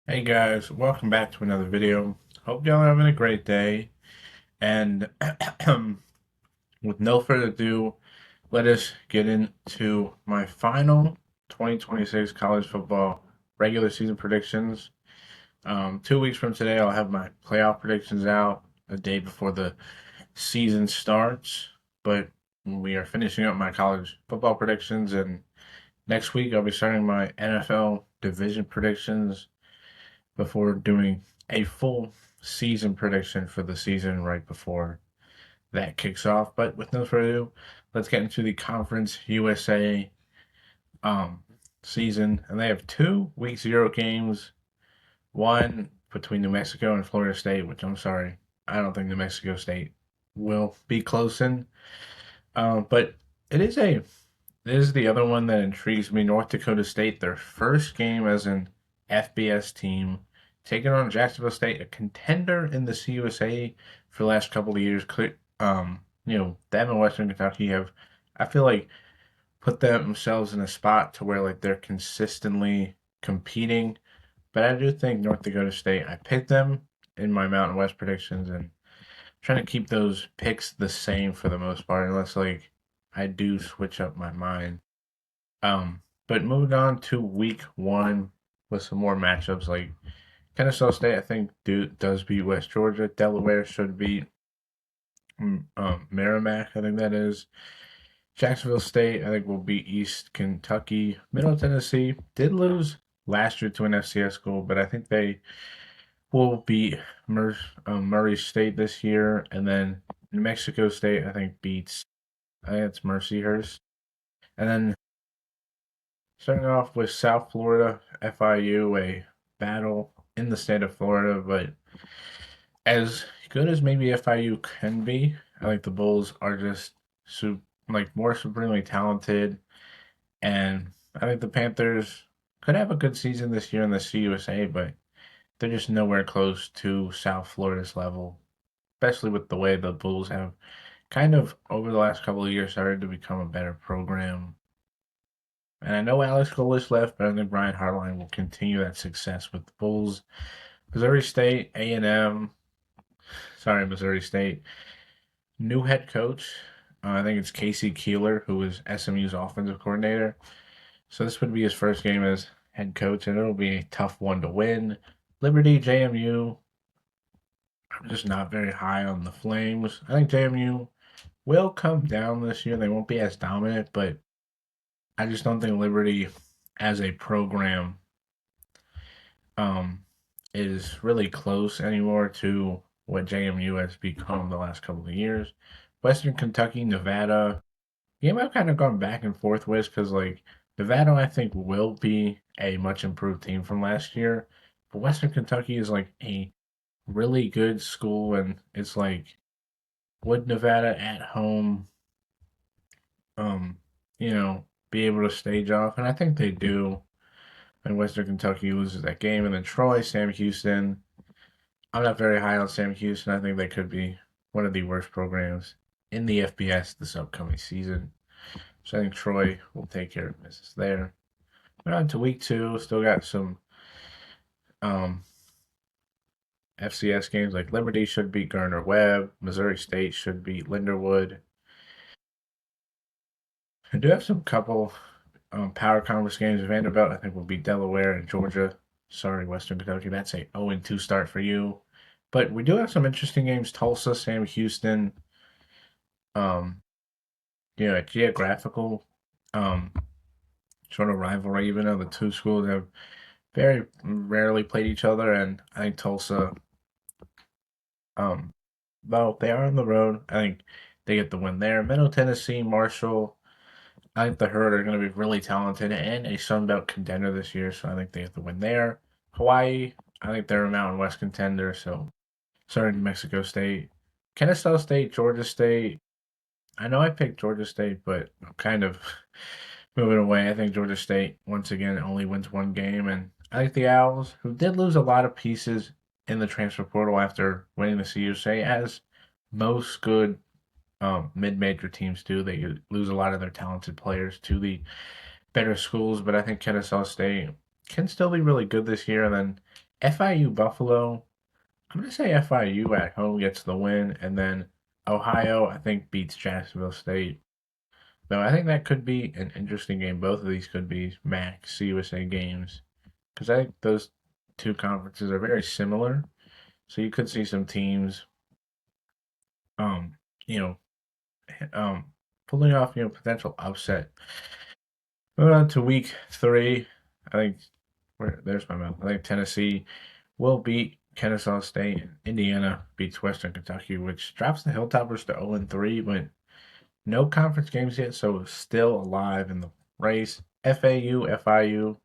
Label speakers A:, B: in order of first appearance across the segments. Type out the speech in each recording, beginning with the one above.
A: Hey guys, welcome back to another video. Hope y'all are having a great day. And with no further ado, let us get into my final 2026 college football regular season predictions. 2 weeks from today, I'll have my playoff predictions out a day before the season starts. But we are finishing up my college football predictions, and next week I'll be starting my NFL division predictions before doing a full season prediction for the season right before that kicks off. But with no further ado, let's get into the Conference USA um, season. And they have two week zero games, one between New Mexico and Florida State, which I'm sorry, I don't think New Mexico State will be close in. But it is a this is the other one that intrigues me. North Dakota State, their first game as an FBS team, taking on Jacksonville State, a contender in the CUSA for the last couple of years. Them and Western Kentucky have, I feel like, put themselves in a spot to where like they're consistently competing. But I do think North Dakota State. I picked them in my Mountain West predictions and trying to keep those picks the same for the most part, unless like I do switch up my mind. But moving on to week one with some more matchups like Kennesaw State, I think does beat West Georgia. Delaware should beat Merrimack, I think that is. Jacksonville State, I think will beat East Kentucky. Middle Tennessee did lose last year to an FCS school, but I think they will beat Murray State this year. And then New Mexico State, I think I think it's Mercyhurst. And then starting off with South Florida, FIU, a battle in the state of Florida, but as good as maybe FIU can be, I think the Bulls are just more supremely talented, and I think the Panthers could have a good season this year in the CUSA, but they're just nowhere close to South Florida's level, especially with the way the Bulls have kind of over the last couple of years started to become a better program. And I know Alex Golesh left, but I think Brian Hartline will continue that success with the Bulls. Missouri State, A&M, sorry, Missouri State, new head coach. I think it's Casey Keeler, who was SMU's offensive coordinator. So this would be his first game as head coach, and it'll be a tough one to win. Liberty, JMU, I'm just not very high on the Flames. I think JMU will come down this year. They won't be as dominant, but I just don't think Liberty as a program um, is really close anymore to what JMU has become the last couple of years. Western Kentucky, Nevada, game I've kind of gone back and forth with because like Nevada, I think will be a much improved team from last year, but Western Kentucky is like a really good school, and it's like would Nevada at home, um, be able to stage off, and I think they do. And Western Kentucky loses that game, and then Troy, Sam Houston. I'm not very high on Sam Houston. I think they could be one of the worst programs in the FBS this upcoming season. So I think Troy will take care of business there. But on to week two, still got some um, FCS games like Liberty should beat Gardner Webb. Missouri State should beat Linderwood. I do have some couple power conference games. Vanderbilt, I think, will beat Delaware and Georgia. Sorry, Western Kentucky. That's a 0-2 start for you. But we do have some interesting games. Tulsa, Sam Houston. Um, a geographical um, sort of rivalry, even though the two schools have very rarely played each other. And I think Tulsa, um, though they are on the road, I think they get the win there. Middle Tennessee, Marshall. I think the Herd are going to be really talented and a Sun Belt contender this year, so I think they have to win there. Hawaii, I think they're a Mountain West contender, so sorry, New Mexico State. Kennesaw State, Georgia State. I know I picked Georgia State, but I'm kind of moving away. I think Georgia State, once again, only wins one game, and I think the Owls, who did lose a lot of pieces in the transfer portal after winning the CUSA, as most good mid-major teams do. They lose a lot of their talented players to the better schools, but I think Kennesaw State can still be really good this year. And then FIU Buffalo. I'm gonna say FIU at home gets the win, and then Ohio I think beats Jacksonville State. Though I think that could be an interesting game. Both of these could be MAC CUSA games because I think those two conferences are very similar. So you could see some teams, um, you know, um, pulling off potential upset. Moving on to week 3, I think there's my mouth. I think Tennessee will beat Kennesaw State. Indiana beats Western Kentucky, which drops the Hilltoppers to 0-3, but no conference games yet, so still alive in the race. FAU, FIU.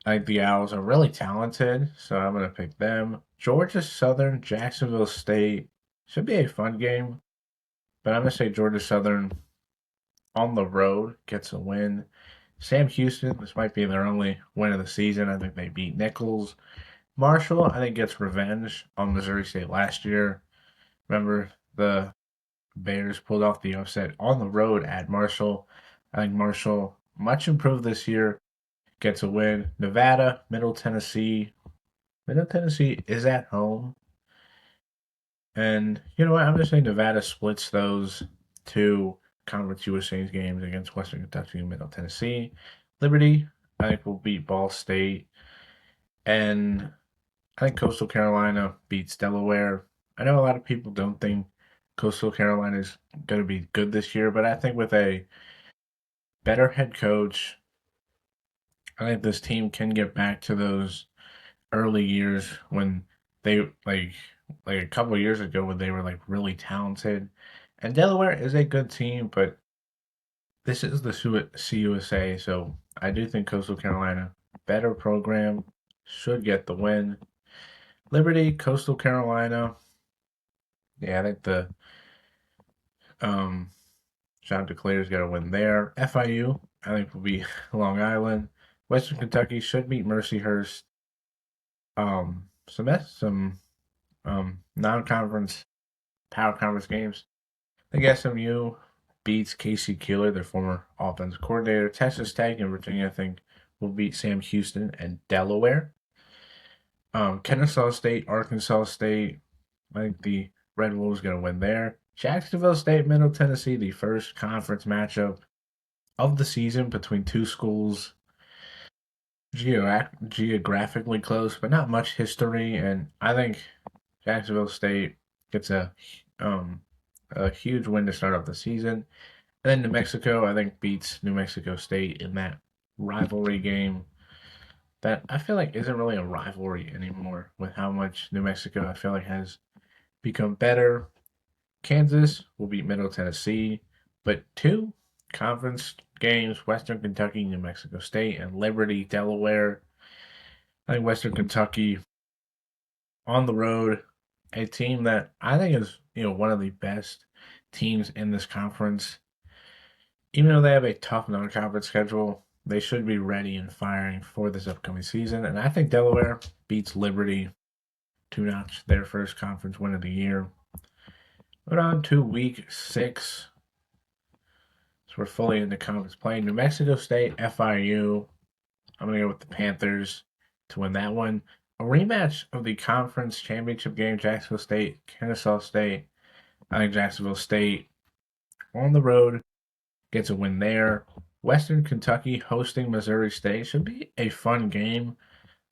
A: I think the Owls are really talented, so I'm going to pick them. Georgia Southern, Jacksonville State. Should be a fun game, but I'm going to say Georgia Southern on the road gets a win. Sam Houston, this might be their only win of the season. I think they beat Nichols. Marshall, I think, gets revenge on Missouri State last year. Remember, the Bears pulled off the upset on the road at Marshall. I think Marshall, much improved this year, gets a win. Nevada, Middle Tennessee. Middle Tennessee is at home. And you know what? I'm just saying Nevada splits those two Conference USA games against Western Kentucky and Middle Tennessee. Liberty, I think, will beat Ball State. And I think Coastal Carolina beats Delaware. I know a lot of people don't think Coastal Carolina is going to be good this year, but I think with a better head coach, I think this team can get back to those early years when they like a couple of years ago when they were like really talented. And Delaware is a good team, but this is the CUSA, so I do think Coastal Carolina, better program, should get the win. Liberty, Coastal Carolina. Yeah, I think the um Chanticleer's got to win there. FIU, I think will be Long Island. Western Kentucky should beat Mercyhurst. Some non-conference power conference games. I think SMU beats Casey Keeler, their former offensive coordinator. Texas Tech and Virginia, I think, will beat Sam Houston and Delaware. Kennesaw State, Arkansas State. I think the Red Wolves going to win there. Jacksonville State, Middle Tennessee, the first conference matchup of the season between two schools geographically close, but not much history. And I think Jacksonville State gets um, a huge win to start off the season. And then New Mexico, I think, beats New Mexico State in that rivalry game that I feel like isn't really a rivalry anymore with how much New Mexico I feel like has become better. Kansas will beat Middle Tennessee, but two conference games, Western Kentucky, New Mexico State, and Liberty, Delaware. I think Western Kentucky on the road, a team that I think is, one of the best teams in this conference. Even though they have a tough non-conference schedule, they should be ready and firing for this upcoming season. And I think Delaware beats Liberty to notch their first conference win of the year. But on to week 6. So we're fully into conference play. New Mexico State, FIU. I'm going to go with the Panthers to win that one. A rematch of the conference championship game, Jacksonville State, Kennesaw State. I think Jacksonville State on the road gets a win there. Western Kentucky hosting Missouri State should be a fun game,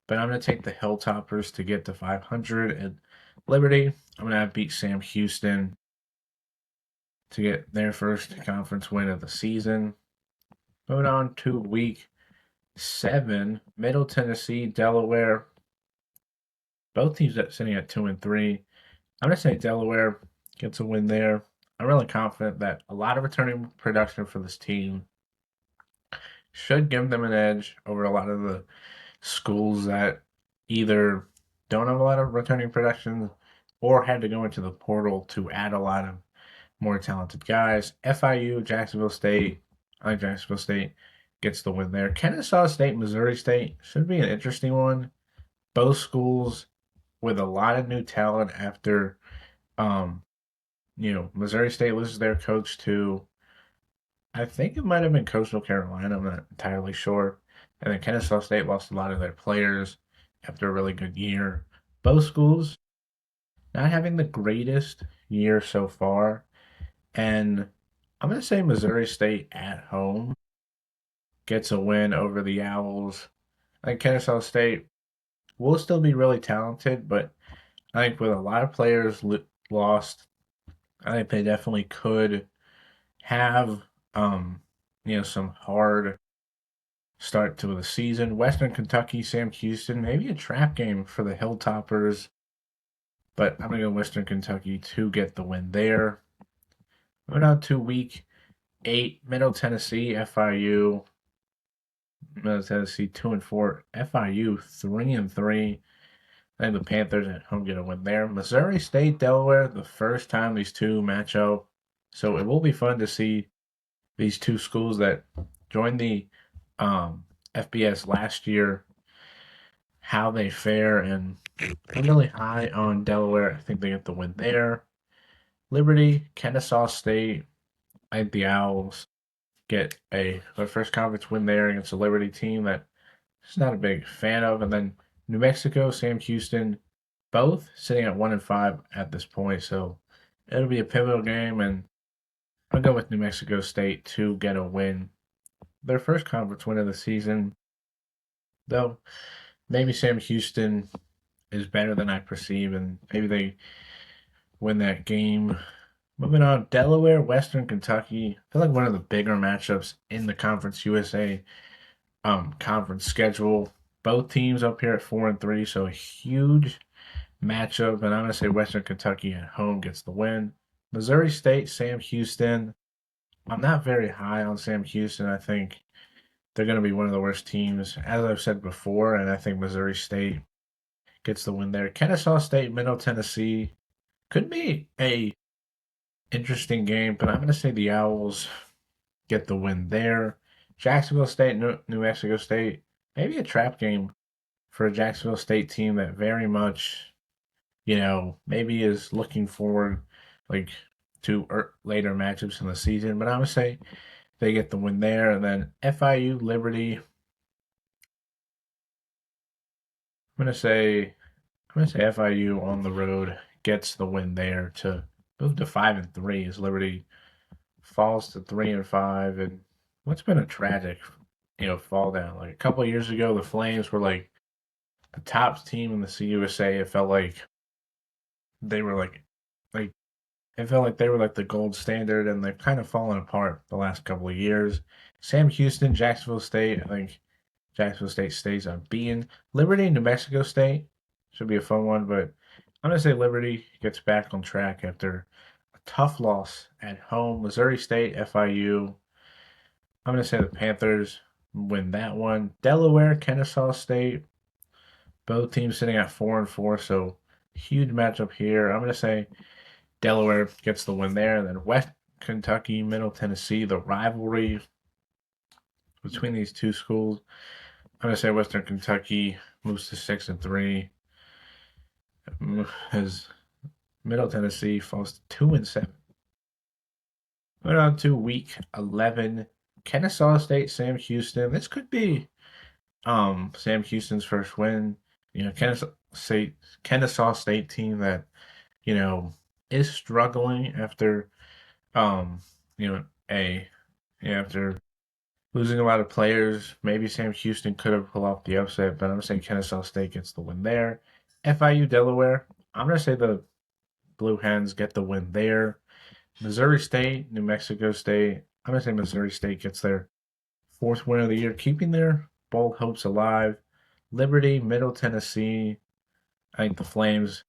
A: but I'm going to take the Hilltoppers to get to 500. And Liberty, I'm going to beat Sam Houston to get their first conference win of the season. Moving on to week 7, Middle Tennessee, Delaware. Both teams are sitting at 2-3. I'm going to say Delaware gets a win there. I'm really confident that a lot of returning production for this team should give them an edge over a lot of the schools that either don't have a lot of returning production or had to go into the portal to add a lot of more talented guys. FIU, Jacksonville State. I think Jacksonville State gets the win there. Kennesaw State, Missouri State should be an interesting one. Both schools with a lot of new talent after, Missouri State loses their coach to, I think it might have been Coastal Carolina. I'm not entirely sure. And then Kennesaw State lost a lot of their players. after a really good year. Both schools not having the greatest year so far. And I'm going to say Missouri State at home gets a win over the Owls. I think Kennesaw State will still be really talented, but I think with a lot of players lost, I think they definitely could have, um, some hard start to the season. Western Kentucky, Sam Houston, maybe a trap game for the Hilltoppers, but I'm going to go Western Kentucky to get the win there. Moving on to week 8, Middle Tennessee, FIU. Middle Tennessee 2-4, FIU 3-3. I think the Panthers at home get a win there. Missouri State, Delaware, the first time these two match up. So it will be fun to see these two schools that joined the FBS last year, how they fare. And I'm really high on Delaware. I think they get the win there. Liberty, Kennesaw State. I think the Owls get their first conference win there against a Liberty team that just not a big fan of. And then New Mexico, Sam Houston, both sitting at 1-5 at this point. So it'll be a pivotal game, and I'll go with New Mexico State to get a win. Their first conference win of the season, though maybe Sam Houston is better than I perceive, and maybe they win that game. Moving on, Delaware, Western Kentucky. I feel like one of the bigger matchups in the Conference USA conference schedule. Both teams up here at 4-3, so a huge matchup. And I'm gonna say Western Kentucky at home gets the win. Missouri State, Sam Houston. I'm not very high on Sam Houston. I think they're gonna be one of the worst teams, as I've said before, and I think Missouri State gets the win there. Kennesaw State, Middle Tennessee could be a interesting game, but I'm gonna say the Owls get the win there. Jacksonville State, New Mexico State, maybe a trap game for a Jacksonville State team that very much, maybe is looking forward like to later matchups in the season. But I'm gonna say they get the win there, and then FIU Liberty. I'm gonna say FIU on the road gets the win there to move to 5-3 as Liberty falls to 3-5, and what's been a tragic, fall down. Like a couple of years ago, the Flames were like the top team in the CUSA. It felt like they were like it felt like they were like the gold standard, and they've kind of fallen apart the last couple of years. Sam Houston, Jacksonville State. I think Jacksonville State stays unbeaten. Liberty, New Mexico State should be a fun one, but I'm gonna say Liberty gets back on track after a tough loss at home. Missouri State, FIU. I'm gonna say the Panthers win that one. Delaware, Kennesaw State. Both teams sitting at 4-4, so huge matchup here. I'm gonna say Delaware gets the win there, and then West Kentucky, Middle Tennessee, the rivalry between these two schools. I'm gonna say Western Kentucky moves to 6-3, as Middle Tennessee falls to 2-7. Moving on to week 11, Kennesaw State, Sam Houston. This could be Sam Houston's first win. Kennesaw State team that is struggling after um you know a after losing a lot of players. Maybe Sam Houston could have pulled off the upset, but I'm gonna say Kennesaw State gets the win there. FIU Delaware. I'm gonna say the Blue Hens get the win there. Missouri State, New Mexico State. I'm gonna say Missouri State gets their fourth win of the year, keeping their bold hopes alive. Liberty, Middle Tennessee. I think the Flames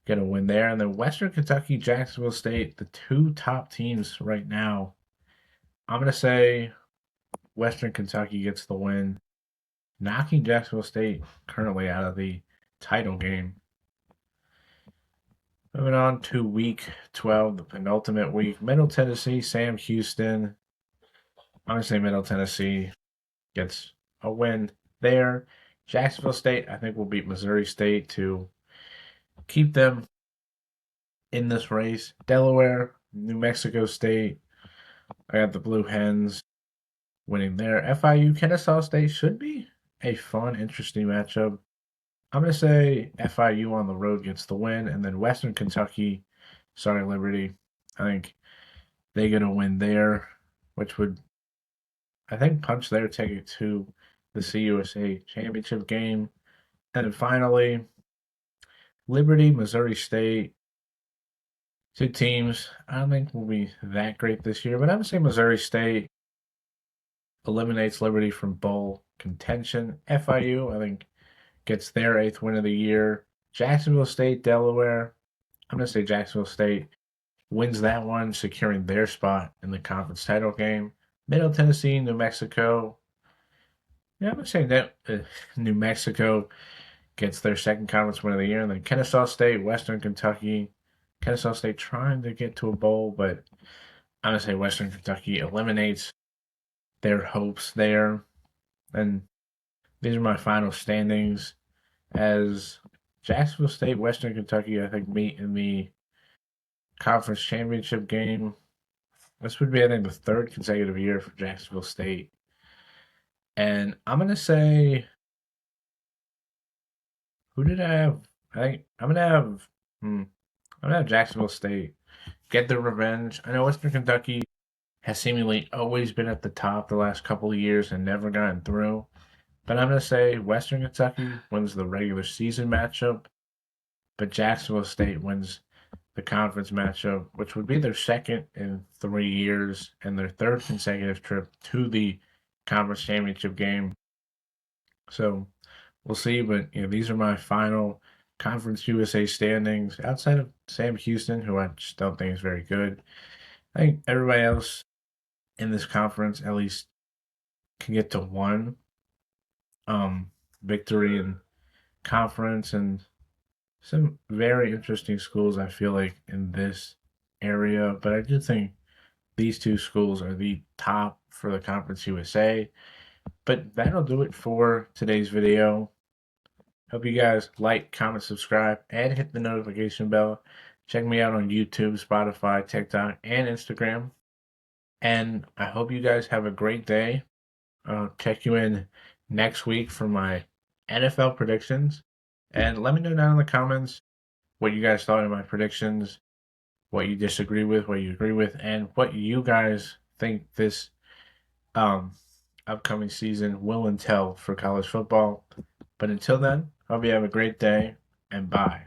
A: get a win there. And then Western Kentucky, Jacksonville State, the two top teams right now. I'm going to say Western Kentucky gets the win, knocking Jacksonville State currently out of the title game. Moving on to week 12, the penultimate week. Middle Tennessee, Sam Houston. I'm going to say Middle Tennessee gets a win there. Jacksonville State, I think, will beat Missouri State to keep them in this race. Delaware, New Mexico State. I got the Blue Hens winning there. FIU, Kennesaw State should be a fun, interesting matchup. I'm gonna say FIU on the road gets the win, and then Western Kentucky, sorry Liberty, I think they get a win there, which would I think punch their ticket to the CUSA championship game. And then finally, Liberty, Missouri State, two teams I don't think will be that great this year, but I would say Missouri State eliminates Liberty from bowl contention. FIU, I think, gets their eighth win of the year. Jacksonville State, Delaware. I'm going to say Jacksonville State wins that one, securing their spot in the conference title game. Middle Tennessee, New Mexico. Yeah, I'm going to say that New Mexico gets their second conference win of the year. And then Kennesaw State, Western Kentucky. Kennesaw State trying to get to a bowl, but I'm going to say Western Kentucky eliminates their hopes there. And these are my final standings as Jacksonville State, Western Kentucky, I think, meet in the conference championship game. This would be, I think, the third consecutive year for Jacksonville State. And I'm going to say, who did I have? I think I'm going to have Jacksonville State get their revenge. I know Western Kentucky has seemingly always been at the top the last couple of years and never gotten through. But I'm going to say Western Kentucky wins the regular season matchup, but Jacksonville State wins the conference matchup, which would be their second in 3 years and their third consecutive trip to the conference championship game. So we'll see, but these are my final Conference USA standings outside of Sam Houston, who I just don't think is very good. I think everybody else in this conference at least can get to one victory in conference, and some very interesting schools I feel like in this area. But I do think these two schools are the top for the Conference USA. But that'll do it for today's video. Hope you guys like, comment, subscribe, and hit the notification bell. Check me out on YouTube, Spotify, TikTok, and Instagram. And I hope you guys have a great day. I'll check you in next week for my NFL predictions. And let me know down in the comments what you guys thought of my predictions, what you disagree with, what you agree with, and what you guys think this um, upcoming season will entail for college football. But until then, hope you have a great day and bye.